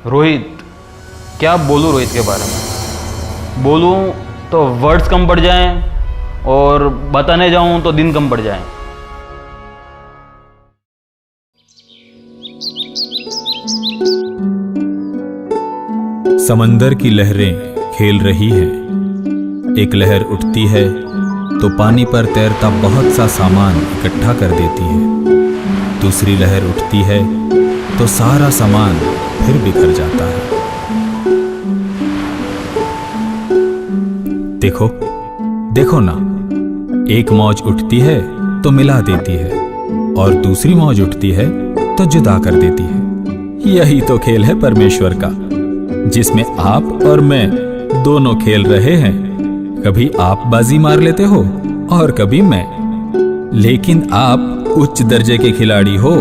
रोहित, क्या बोलूँ रोहित के बारे में? बोलूँ तो वर्ड्स कम पड़ जाएं और बताने जाऊँ तो दिन कम पड़ जाएं। समंदर की लहरें खेल रही हैं। एक लहर उठती है तो पानी पर तैरता बहुत सा सामान इकट्ठा कर देती है। दूसरी लहर उठती है तो सारा सामान फिर बिखर जाता है। देखो देखो ना, एक मौज उठती है तो मिला देती है और दूसरी मौज उठती है तो जुदा कर देती है। यही तो खेल है परमेश्वर का, जिसमें आप और मैं दोनों खेल रहे हैं। कभी आप बाजी मार लेते हो और कभी मैं, लेकिन आप उच्च दर्जे के खिलाड़ी हो,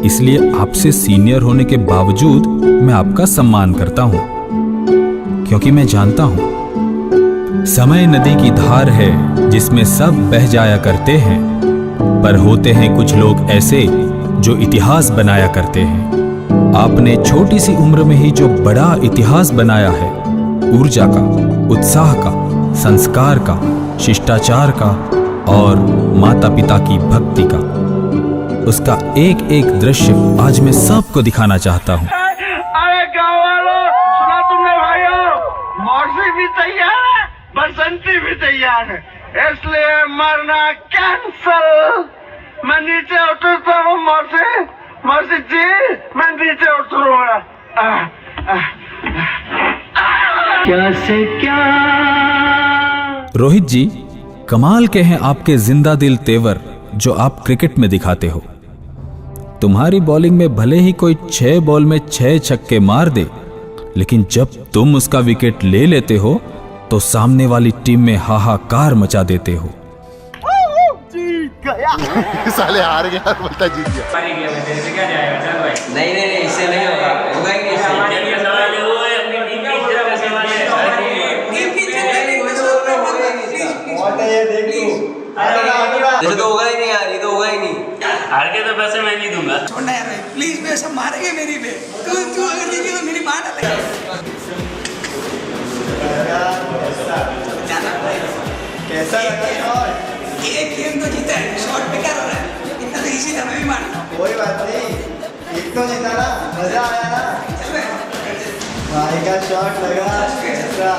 इसलिए आपसे सीनियर होने के बावजूद मैं आपका सम्मान करता हूं, क्योंकि मैं जानता हूं समय नदी की धार है जिसमें सब बह जाया करते हैं, पर होते हैं कुछ लोग ऐसे जो इतिहास बनाया करते हैं। आपने छोटी सी उम्र में ही जो बड़ा इतिहास बनाया है, ऊर्जा का, उत्साह का, संस्कार का, शिष्टाचार का और माता पिता की भक्ति का, उसका एक एक दृश्य आज मैं सबको दिखाना चाहता हूँ। अरे गाँव वालों, सुना तुमने भाइयों? मौसी भी तैयार है, बसंती भी तैयार है, इसलिए मरना कैंसल। मैं नीचे उतरता हूँ मौसी, मौसी जी मैं नीचे उतरूंगा। क्या से क्या? रोहित जी, कमाल के हैं आपके जिंदा दिल तेवर जो आप क्रिकेट में दिखाते हो। तुम्हारी बॉलिंग में भले ही कोई 6 बॉल में 6 छक्के मार दे, लेकिन जब तुम उसका विकेट ले लेते हो तो सामने वाली टीम में हाहाकार मचा देते हो। जीत गया। साले हार गया, बोलता जीत गया। नहीं नहीं नहीं, इससे नहीं होगा, होगा ही नहीं इससे। जैसे तो होगा ही नहीं यार, ये तो होगा ही नहीं। हार के तो पैसे मैं नहीं दूंगा। छोड़ना यार, प्लीज मेरे सब मारेंगे मेरी पे। तू अगर जीती तो मेरी मार डालेगा। कैसा लगा? एक गेम तो जीता है, शॉट पे क्या हो रहा है? इतना तो इजी था, मैं भी मारता। कोई बात नहीं, एक तो जीता ना, मजा आया ना। भाई का शॉट लगा एक्स्ट्रा।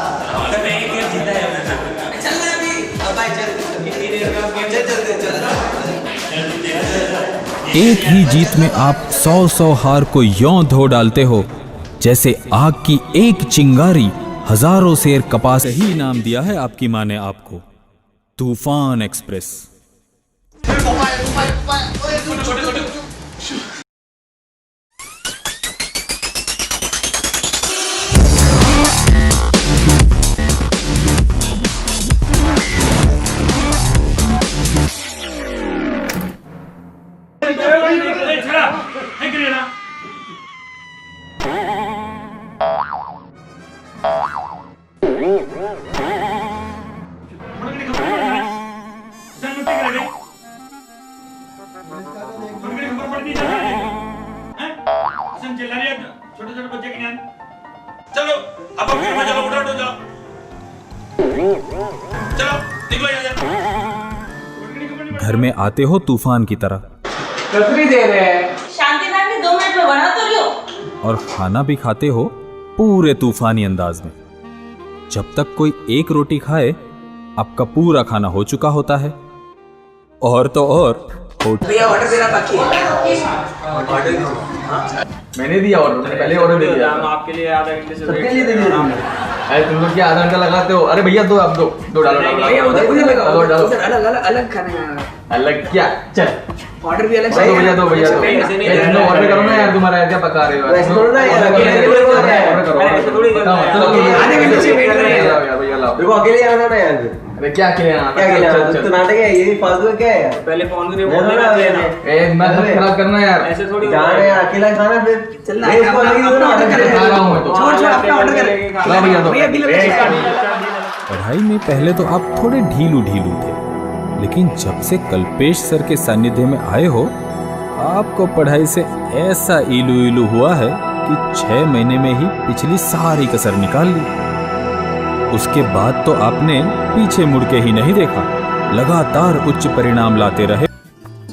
एक गेम जीता है मैंने। चल ना अभी, अब भाई चल, कितनी देर का गेम चल। एक ही जीत में आप 100 हार को यों धो डालते हो जैसे आग की एक चिंगारी हजारों सेर कपास। ही नाम दिया है आपकी माँ ने आपको, तूफान एक्सप्रेस। छोटे छोटे बच्चे के ज्ञान। चलो अब अपने में चलो, उठो जाओ, चलो निकलो यहाँ से। घर में आते हो तूफान की तरह, कसरी दे रहे हैं। शांति नाम 2 मिनट में बना तो लियो। और खाना भी खाते हो पूरे तूफानी अंदाज में। जब तक कोई एक रोटी खाए आपका पूरा खाना हो चुका होता है। और तो और भैया ऑर्डर देना बाकी है। मैंने दिया ऑर्डर, मैंने पहले ऑर्डर दे दिया। आपके लिए आधा घंटे से सबके लिए दे दिया। अरे तुम लोग क्या आधा घंटा लगाते हो? अरे भैया दो, आप दो डालो। भैया उधर डालो डालो। अलग अलग अलग खाना अलग क्या? चल ऑर्डर भी अलग दो भैया, दो भैया, दो। तुम ऑर्डर करो ना यार, तुम्हारा यार क्या पका रहे हो? आधे घंटे से वेट कर रहे हैं। भैया लाओ। देखो अकेले आना ना यार। अरे क्या खेलना? क्या खेलना? तो नाटक है, ये भी फालतू है क्या है यार? पहले फोन करके बोल देना लेना। ए मैं खराब करना यार। ऐसे थोड़ी जाना यार, अकेला खाना फिर चलना मैं इसको अलग ही दो ना, ऑर्डर ऑर्डर कर खा रहा हूं मैं तो। छोड़ अपना ऑर्डर कर। ला भैया दो। भैया बिल पढ़ाई में पहले तो आप थोड़े ढीलू थे, लेकिन जब से कल्पेश सर के सानिध्य में आए हो आपको पढ़ाई से ऐसा इलू इलू हुआ है कि 6 महीने में ही पिछली सारी कसर निकाल ली। उसके बाद तो आपने पीछे मुड़ के ही नहीं देखा, लगातार उच्च परिणाम लाते रहे।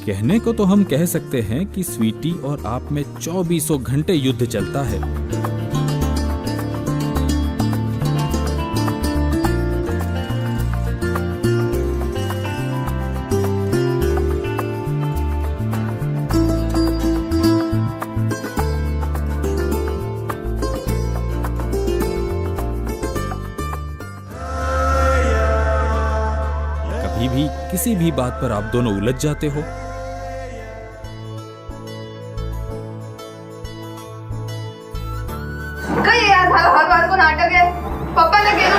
कहने को तो हम कह सकते हैं कि स्वीटी और आप में 24 घंटे युद्ध चलता है। कभी भी किसी भी बात पर आप दोनों उलझ जाते हो। कहीं यार हर बार को नाटक है। पप्पा ने गेलो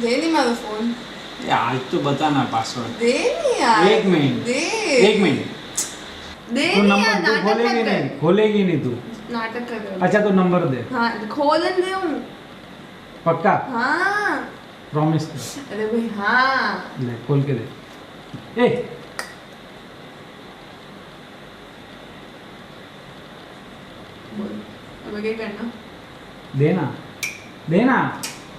दे नहीं मारो फोन आज तो बताना पासवर्ड। दे नहीं यार। एक मिनट दे एक मिनट दे तू नहीं यार, नंबर तू नाटक खोलेगी मत नहीं, कर। खोलेगी नहीं तू। नाटक कर रहे हो। अच्छा तो नंबर दे। हाँ खोलन दे हूँ। पक्का हाँ प्रॉमिस कर। अरे भाई हाँ ले खोल के दे। ए बोल अब क्या करना। देना देना,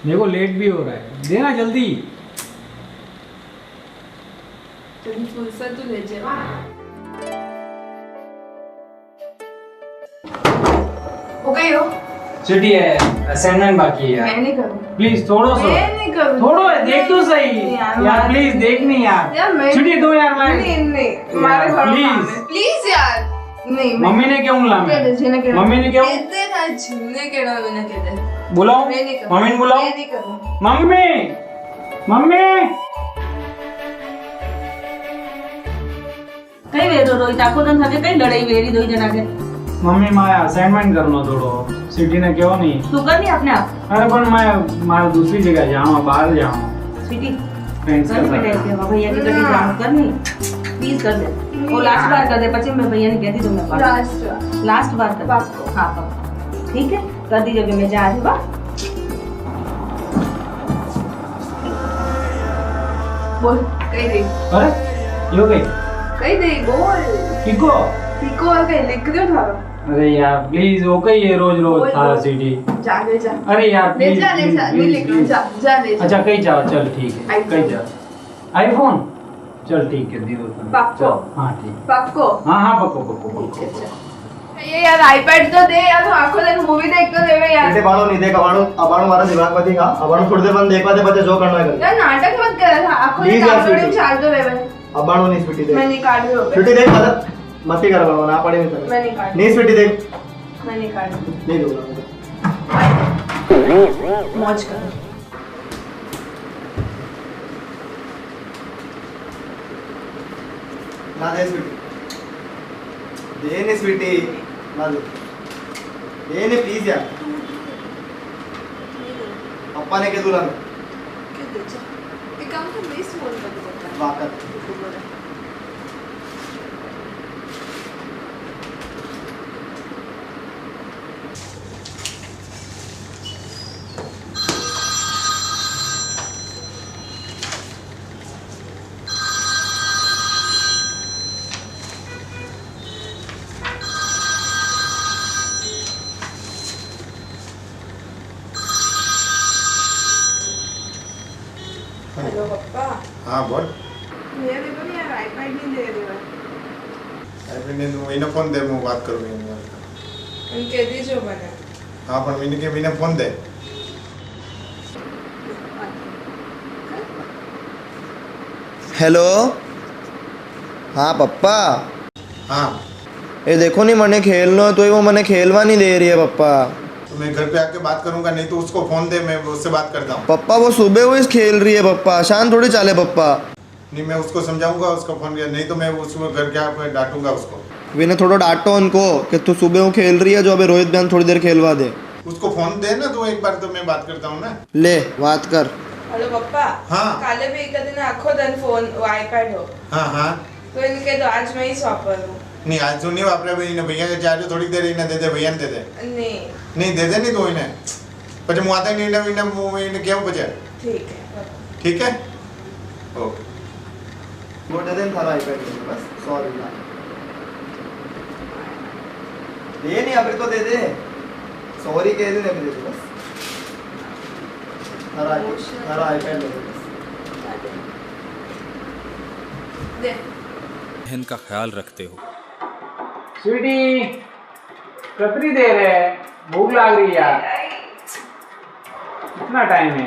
मेरे को लेट भी हो रहा है, देना जल्दी। तेरी फुर्सत तो ले जा। हो गई हो। छुट्टी है, असाइनमेंट बाकी है मैं नहीं करूँ। प्लीज थोड़ा सा मैं नहीं करूँ। थोड़ा देख तो सही यार, यार प्लीज देख नहीं यार यार मैं छुट्टी दो यार। मैं नहीं तुम्हारे घर प्लीज प्लीज यार नहीं मम्मी ने क्यों बुला मैं मम्मी ने क्यों कहते ना झूमने के नाम मैंने कहते बुलाओ मैं नहीं करूँ। मम्मी ने बुलाओ मैं नहीं करूँ। मम्मी मम्मी કઈ વેરો રોઈ આખો દન થાકે કઈ લડાઈ વેરી દોઈ જણા કે मम्मी मैं असाइनमेंट करना थोड़ो सिटी ने क्यों नहीं તું કર ની આપને આપ अरे पर मैं दूसरी जगह जाऊँ बाहर जाऊँ સ્વીટી फ्रेंड्स के कर बेटा साथ के भैया की गड्डी जाम कर नहीं प्लीज कर दे वो लास्ट बार कर दे પછી मैं भैया ने कहती तुमने लास्ट बार कर पक्का। हाँ पक्का ठीक है कर दीजिए अभी मैं जा रही हूँ बा बोल कही दे अरे यो गई कही दे बोल किको ठीक हो गए लिख दो थारो अरे यार प्लीज वो कही है रोज रोज बोल, थारा बोल। सिटी जा ले जा अरे यार ले प्लीज जा ले जा नहीं लिख जा जा ले जा अच्छा कहीं जाओ चल ठीक है iPhone। कहीं जाओ आईफोन चल ठीक है दे दो तुम। पक्को। चल, हाँ ठीक पक्को हाँ हाँ पक्को पक्को पक्को ये यार आईपैड तो दे यार तू आंखों दिन मूवी देख तो देवे यार बेटे बाणो नहीं देख अबाणो अबाणो मारा दिमाग मत दिखा अबाणो थोड़ी देर बाद देखवा दे बच्चे जो करना है कर यार नाटक मत कर आंखों दिन Please यार, डाउनलोडिंग स्वीटी। चाल दो वेवे अबाणो नहीं स्वीटी मैं देख नहीं काट रही हूँ स्वीटी देख मत मत ही कर बाणो ना पड़े नहीं मैं नहीं काट नहीं स्वीटी देख मैं नहीं काट रही नहीं दूंगा मौज कर ना दे स्वीटी दे नहीं स्वीटी ना दे दे नहीं प्लीज यार पप्पा ने क्या दूला में एक काम कर मैं फोन कर देता वाकत हेलो पप्पा हाँ बोल मेरे देखो नहीं यार आईपैड नहीं दे रही मीने फोन दे मैं बात करूँ उनके दीजो बने हाँ पर मीने फोन दे हेलो हाँ पप्पा हाँ ये देखो नहीं मने खेलना है तो ही वो मने खेलवा नहीं दे रही है पप्पा तो मैं घर पे आके बात करूंगा नहीं तो उसको फोन दे मैं उससे बात करता हूँ पप्पा वो सुबह हुई खेल रही है पप्पा शांत थोड़ी चाले पप्पा नहीं मैं उसको समझाऊंगा उसको फोन किया नहीं तो मैं उसको घर के आके डांटूंगा उसको विने थोड़ा डांटो उनको कि तू सुबह वो खेल रही है जो अभी रोहित बहन थोड़ी देर खेलवा दे उसको फोन दे ना तो एक बार तो मैं बात करता हूँ ना ले बात कर हेलो पप्पा हाँ। काले भी एक दिन आखो दिन फोन आईपैड हो हाँ हाँ तो इनके तो आज मैं ही वापरूं नहीं आज तो नहीं वापरे भाई भैया के चार्ज थोड़ी देर इन्हें दे दे भैया ने दे दे नहीं नहीं दे दे नहीं तो इन्हें પછી હું આતે નીને વિને હું એને કેવું પછી ठीक है ओके वो दे दें थारा आईपैड दे दे बस 100 रुपया ये नहीं अभी तो दे दे सॉरी कह दे दे बस थारा आईपैड दे दे दे बहन का ख्याल रखते हो। स्वीटी कितनी देर है, भूख लग रही है यार, कितना टाइम है?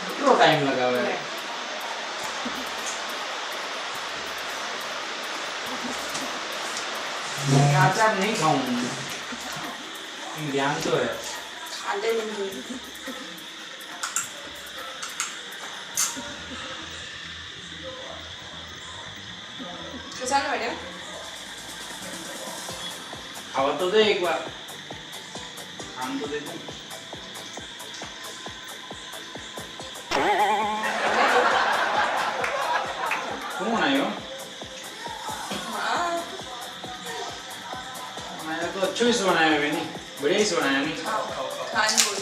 कितना टाइम लगा हुआ है? यहाँ से आप नहीं खाऊंगी, ध्यान तो है। मैडम खावा तो दे एक बार, खान तो दे दे। कौन आयो? मैंने तो अच्छा ही से बनाया है, नहीं बढ़िया ही से बनाया नहीं। खान बोल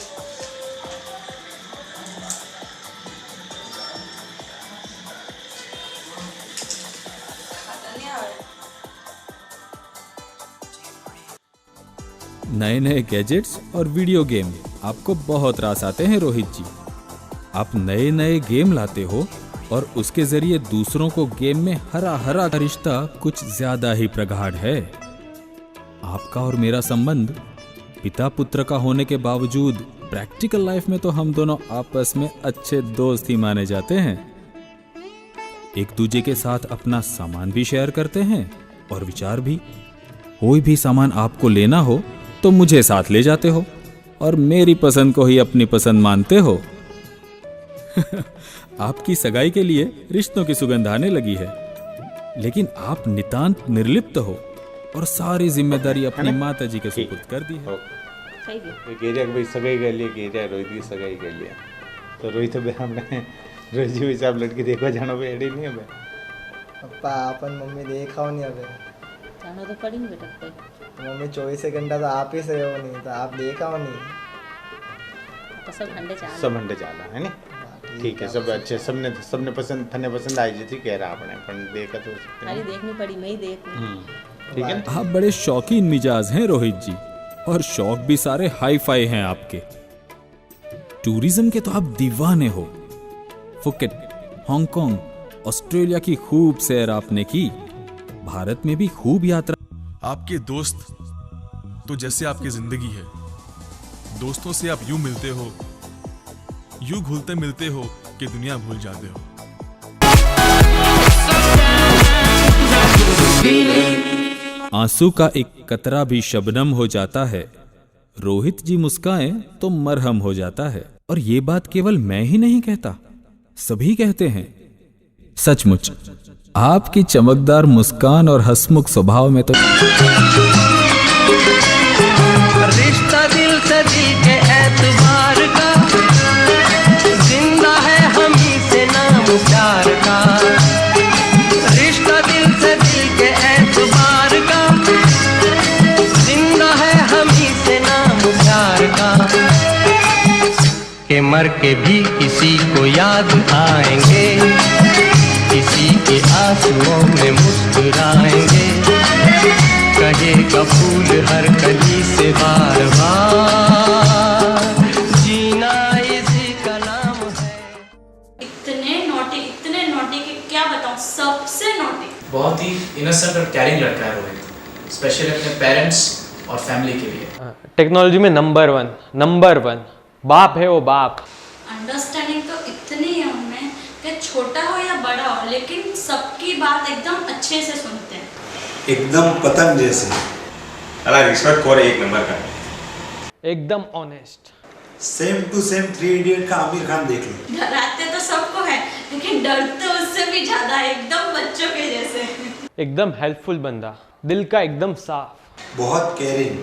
नए नए गैजेट्स और वीडियो गेम आपको बहुत रास आते हैं रोहित जी। आप नए नए गेम लाते हो और उसके जरिए दूसरों को गेम में हरा हरा का रिश्ता कुछ ज्यादा ही प्रगाढ़ है। आपका और मेरा संबंध पिता पुत्र का होने के बावजूद प्रैक्टिकल लाइफ में तो हम दोनों आपस में अच्छे दोस्त ही माने जाते हैं। एक दूसरे के साथ अपना सामान भी शेयर करते हैं और विचार भी। कोई भी सामान आपको लेना हो तो मुझे साथ ले जाते हो और मेरी पसंद को ही अपनी पसंद मानते हो। आपकी सगाई के लिए रिश्तों की सुगंध आने लगी है, लेकिन आप नितांत निर्लिप्त हो और सारी जिम्मेदारी अपनी माता जी के सुपुर्द कर दी है। भाई सगाई कर लिया, कह रहा रोहित की सगाई कर लिया तो रोहित भाई हमने रोहित जी हिसाब लड़की देखो जानो भाई एडी नहीं है भाई पप्पा अपन मम्मी देखाओ नहीं अबे जाना तो पड़ेंगे बेटा पे। मम्मी 24 घंटा तो आप ही से हो नहीं तो आप देखाओ नहीं तो सब हंडे चाल सब हंडे चाला है नहीं। ठीक है सब अच्छे सबने पसंद थने पसंद आई जी थी कह रहा आपने पर देखा तो अरे देखनी पड़ी, मैं ही देखूं। ठीक है। आप बड़े शौकीन मिजाज हैं रोहित जी, और शौक भी सारे हाई फाई हैं आपके। टूरिज्म के तो आप दीवाने हो। फुकेट, हांगकांग, ऑस्ट्रेलिया की खूब सैर आपने की, भारत में भी खूब यात्रा। आपके दोस्त तो जैसे आपकी जिंदगी है। दोस्तों से आप यूं मिलते हो, यूं घुलते मिलते हो कि दुनिया भूल जाते हो। आंसू का एक कतरा भी शबनम हो जाता है। रोहित जी मुस्काएं तो मरहम हो जाता है। और ये बात केवल मैं ही नहीं कहता, सभी कहते हैं। सचमुच आपकी चमकदार मुस्कान और हंसमुख स्वभाव में तो रिश्ता दिल से दिल के एतबार का, जिंदा है हम ही से नाम प्यार का। रिश्ता दिल से दिल के एतबार का, जिंदा है हम ही से नाम प्यार का। के मर के भी किसी को याद आएंगे, किसी के आंसुओं में मुस्कुराएंगे। कहेगा फूल हर कली से बार बार, जीना इसी का नाम है। इतने नोटी कि क्या बताऊं, सबसे नोटी। बहुत ही इनोसेंट और कैरिंग लड़का है रोहित, स्पेशली अपने पेरेंट्स और फैमिली के लिए। टेक्नोलॉजी में नंबर वन बाप है वो बाप। अंडरस्टैंडिंग तो इतनी है उनमें कि छोटा हो या बड़ा हो, लेकिन सबकी बात एकदम अच्छे से सुनते हैं। एकदम पतंग जैसे। अला रिश्वत खोर एक नंबर का, एकदम honest. Same to same 3 idiot का आमिर खान देख लो। डराते तो सबको है, लेकिन डरते उससे भी ज्यादा, एकदम बच्चों के जैसे। एकदम हेल्पफुल बंदा, दिल का एकदम साफ, बहुत केयरिंग।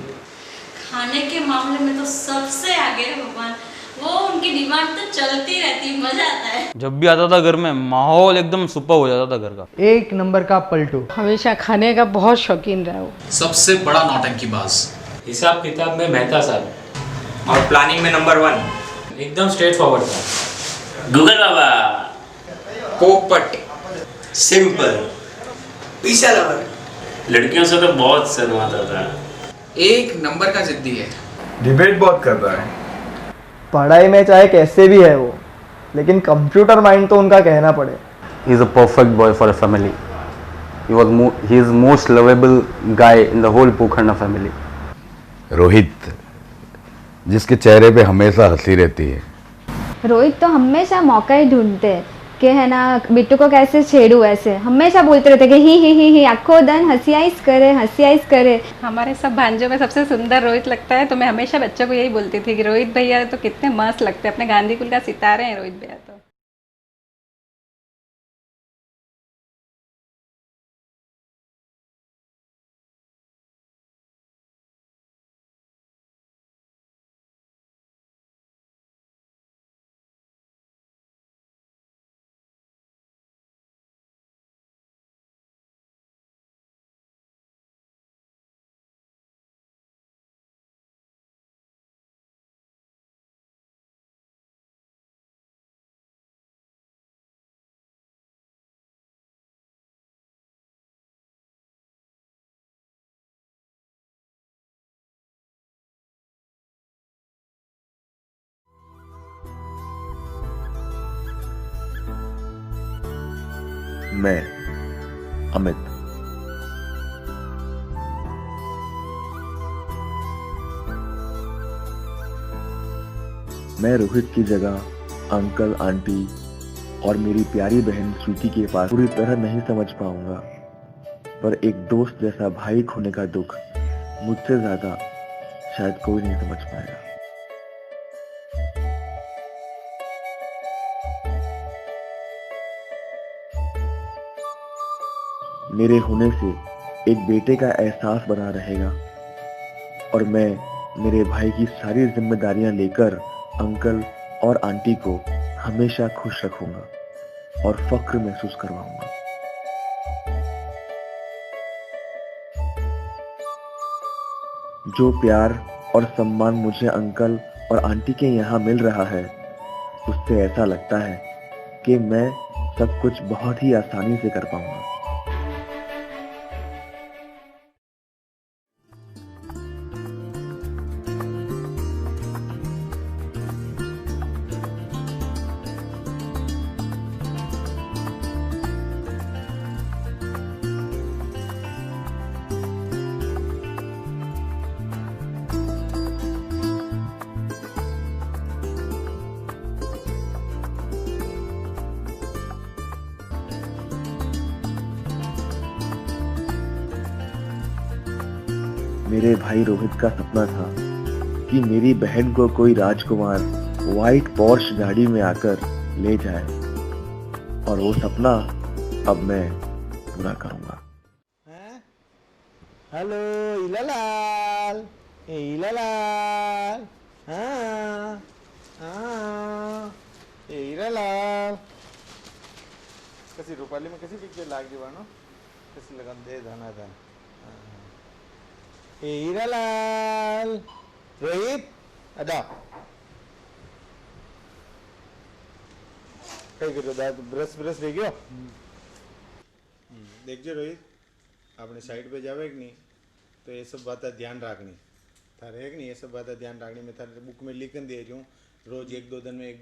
खाने के मामले में तो सबसे आगे है भगवान। वो उनकी डिमांड तो चलती रहती, मजा आता है। जब भी आता था घर में माहौल एकदम सुपर हो जाता था घर का। एक नंबर का पलटू, हमेशा खाने का बहुत शौकीन रहा वो। सबसे बड़ा नौटंकीबाज, हिसाब किताब में मेहता साहब और प्लानिंग में नंबर 1। एकदम स्ट्रेट फॉरवर्ड था। गूगल बाबा। पोपट। सिंपल। पीछा लवर। लड़कियों से तो बहुत शर्माता था। एक नंबर का जिद्दी है। डिबेट बहुत कर रहा है। पढ़ाई में चाहे कैसे भी है वो, लेकिन कंप्यूटर माइंड तो उनका कहना पड़े। He is a perfect boy for a family. He is most lovable guy in the whole Pokhanda family. Rohit, जिसके चेहरे पे हमेशा हंसी रहती है। रोहित तो हमेशा मौका ही ढूंढते हैं कि है ना बिट्टू को कैसे छेड़ू, ऐसे हमेशा बोलते रहते कि ही आखो दन हंसियाइस करे। हमारे सब भांजों में सबसे सुंदर रोहित लगता है, तो मैं हमेशा बच्चों को यही बोलती थी कि रोहित भैया तो कितने मस्त लगते हैं, अपने गांधी कुल का सितारे हैं रोहित भैया तो। मैं अमित। मैं रोहित की जगह अंकल, आंटी और मेरी प्यारी बहन स्वीटी के पास पूरी तरह नहीं समझ पाऊंगा, पर एक दोस्त जैसा भाई खोने का दुख मुझसे ज्यादा शायद कोई नहीं समझ पाएगा। मेरे होने से एक बेटे का एहसास बना रहेगा और मैं मेरे भाई की सारी जिम्मेदारियां लेकर अंकल और आंटी को हमेशा खुश रखूंगा और फक्र महसूस करवाऊंगा। जो प्यार और सम्मान मुझे अंकल और आंटी के यहाँ मिल रहा है, उससे ऐसा लगता है कि मैं सब कुछ बहुत ही आसानी से कर पाऊंगा। मेरे भाई रोहित का सपना था कि मेरी बहन को कोई राजकुमार व्हाइट पोर्श गाड़ी में आकर ले जाए, और वो सपना अब मैं पूरा करूंगा। हेलो इलालाल, इलालाल, हाँ हाँ इलालाल। कसी रूपाली में कसी पिक्चर लाग जीवानो, कसी लगन दे धना धन। हीरालाल, रोहित, अदा कई करो दांत ब्रश रह गयो। देखजो रोहित, अपने साइड पे जावे कि नहीं, तो ये सब बातें ध्यान रखनी थारे है कि नहीं। ये सब बातें ध्यान रखनी। मैं थारे बुक में लिखन दे रही हूँ, रोज एक दो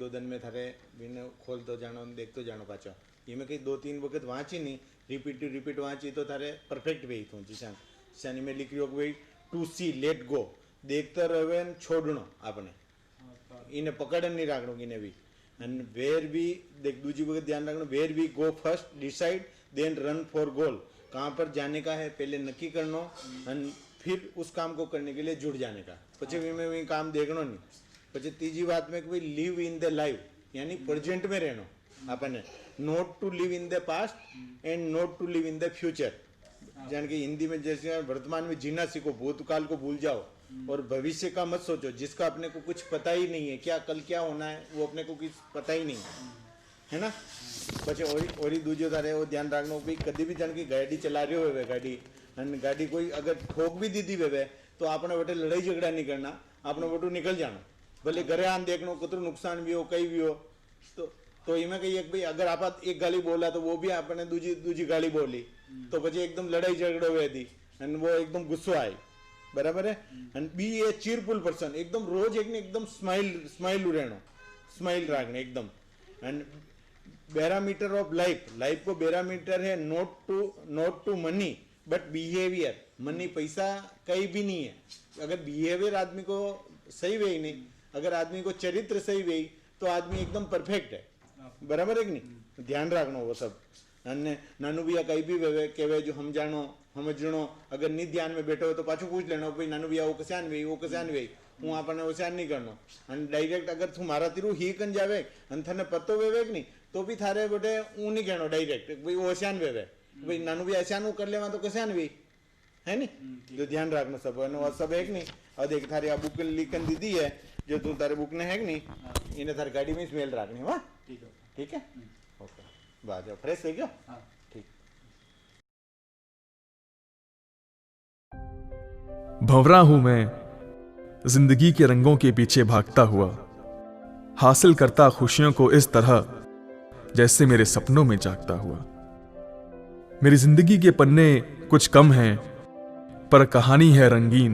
दिन में थारे बिन खोल तो जानो, देख तो जानो पाचो। ये मैं कहीं 2-3 वक्त वाँची नहीं, रिपीट वाँची तो थारे परफेक्ट भी थूँ। जिसान जिसानी में लिख रही हो भाई टू सी लेट गो, देखते रहे छोड़नो आपने, इन्हें पकड़ नहीं रखनो इन्हें भी। एंड वेर भी देख दूसरी वक्त ध्यान रखना, वेर भी go first decide then run for goal. कहाँ पर जाने का है पहले नक्की करनो, एंड फिर उस काम को करने के लिए जुड़ जाने का। पचे में वही काम देखनो नहीं। पचे तीजी बात में कि भाई लिव इन द लाइफ, यानी प्रेजेंट में रहनो आपने, not to live in the past and not to live in the future. जान के हिंदी में जैसे वर्तमान में जीना सीखो, भूतकाल को भूल जाओ और भविष्य का मत सोचो, जिसका अपने को कुछ पता ही नहीं है। क्या कल क्या होना है वो अपने को कुछ पता ही नहीं है ना। पचे और दूजो तारे वो ध्यान रखना भाई कभी भी जान की गाड़ी चला रहे हो गाड़ी, एंड गाड़ी कोई अगर ठोक भी दी वे तो आपने बटे लड़ाई झगड़ा नहीं करना, आपने बटू निकल जाना, भले घरे आन देखना कितना नुकसान भी हो कहीं भी हो। तो इमें कही भाई अगर आप एक गाली बोला तो वो भी आपने दूजी गाली बोली तो પછી एकदम लड़ाई झगड़ो हुए थी एंड वो एकदम गुस्सो आए, बराबर है। And be a cheerful person, एकदम रोज एक एकदम स्माइल रहना, स्माइल रखना एकदम। एंड बैरामीटर ऑफ लाइफ को बैरामीटर है not to money but behaviour. Money पैसा कहीं भी नहीं है, अगर बिहेवियर आदमी को सही वे नहीं, अगर आदमी को चरित्र सही वे तो आदमी एकदम परफेक्ट है, बराबर है कि नहीं। ध्यान रखना वो सब। અને નાનું ભૈયા કઈ બી કહેવાય જો સમજણો અગર નહીં ધ્યાન में बैठो हो तो पाछू पूछ लेना भाई नानू भैया वो कसान वे હું આપણને ઓછાન નહીં કરનો। અને ડાયરેક્ટ અગર તું મારા તીરું હી કન જાવે અને તને પતો વેવે કે નહીં તો બી થારે બેટે હું નહીં કહેનો ડાયરેક્ટ ભાई वो ओशान वेवे भाई नानू भैया ओशान कर लेवा तो कसान वे है नी। तो ध्यान रखना सब और सब है कि नहीं। और देख थारी आ बुक लिखन दीदी है जो तू तारे बुक ने है कि नहीं, इन्हें थारी गाड़ी में स्मेल रखनी। वाह ठीक है ओके बात जाओ फ्रेश हो गया ठीक। भंवरा हूं मैं जिंदगी के रंगों के पीछे भागता हुआ, हासिल करता खुशियों को इस तरह जैसे मेरे सपनों में जागता हुआ। मेरी जिंदगी के पन्ने कुछ कम हैं पर कहानी है रंगीन,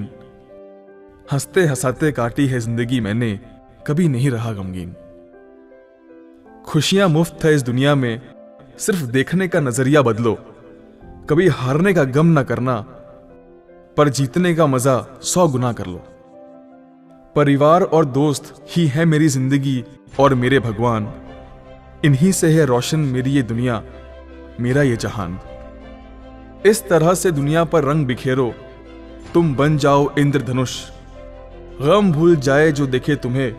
हंसते हंसाते काटी है जिंदगी मैंने, कभी नहीं रहा गमगीन। खुशियां मुफ्त है इस दुनिया में, सिर्फ देखने का नजरिया बदलो, कभी हारने का गम ना करना पर जीतने का मजा 100 गुना कर लो। परिवार और दोस्त ही है मेरी जिंदगी और मेरे भगवान, इन्हीं से है रोशन मेरी ये दुनिया, मेरा ये जहान। इस तरह से दुनिया पर रंग बिखेरो, तुम बन जाओ इंद्रधनुष, गम भूल जाए जो देखे तुम्हें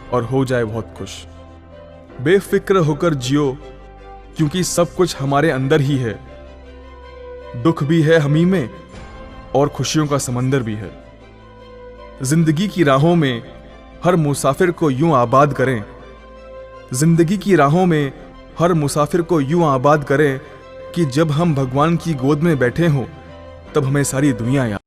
और हो जाए बहुत खुश। बेफिक्र होकर जियो क्योंकि सब कुछ हमारे अंदर ही है, दुख भी है हमी में और खुशियों का समंदर भी है। जिंदगी की राहों में हर मुसाफिर को यूं आबाद करें, जिंदगी की राहों में हर मुसाफिर को यूं आबाद करें कि जब हम भगवान की गोद में बैठे हों तब हमें सारी दुनिया याद